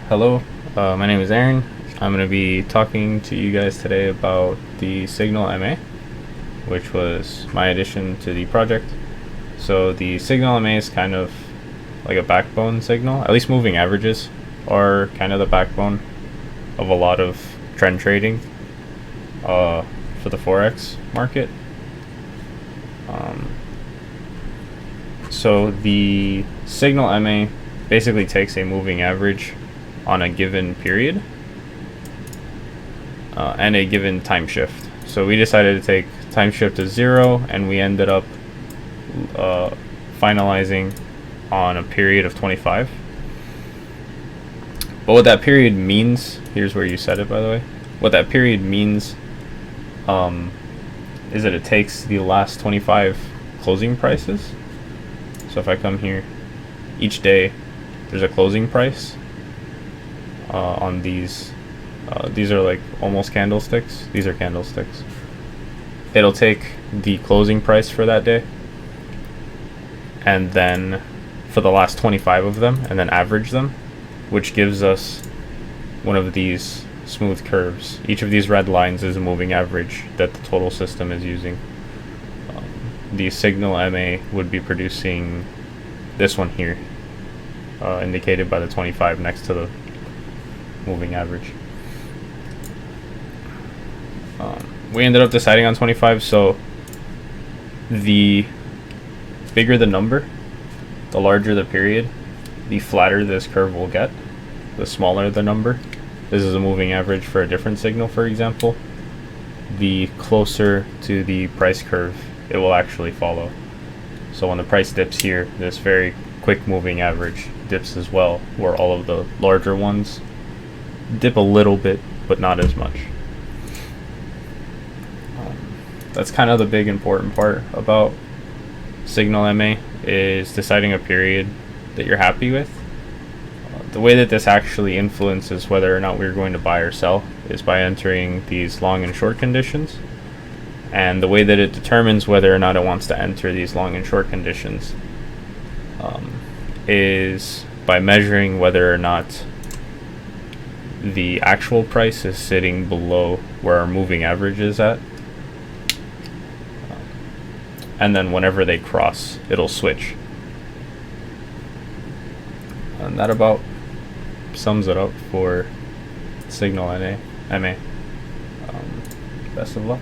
Hello, my name is Aaron. I'm going to be talking to you guys today about the SimpleMA, which was my addition to the project. So the SimpleMA is kind of like a backbone signal. At least moving averages are kind of the backbone of a lot of trend trading for the Forex market. So the SimpleMA basically takes a moving average on a given period and a given time shift. So we decided to take time shift as 0, and we ended up finalizing on a period of 25. But what that period means, here's where you set it, by the way. What that period means is that it takes the last 25 closing prices. So if I come here, each day there's a closing price on these. These are like almost candlesticks. These are candlesticks. It'll take the closing price for that day, and then for the last 25 of them, and then average them, which gives us one of these smooth curves. Each of these red lines is a moving average that the total system is using. The SimpleMA would be producing this one here, indicated by the 25 next to the moving average. We ended up deciding on 25, so the bigger the number, the larger the period, the flatter this curve will get. The smaller the number, this is a moving average for a different signal, for example, the closer to the price curve it will actually follow. So when the price dips here, this very quick moving average dips as well, where all of the larger ones dip a little bit, but not as much. That's kind of the big important part about SimpleMA, is deciding a period that you're happy with. The way that this actually influences whether or not we're going to buy or sell is by entering these long and short conditions. And the way that it determines whether or not it wants to enter these long and short conditions is by measuring whether or not the actual price is sitting below where our moving average is at. And then whenever they cross, it'll switch. And that about sums it up for SimpleMA. Best of luck.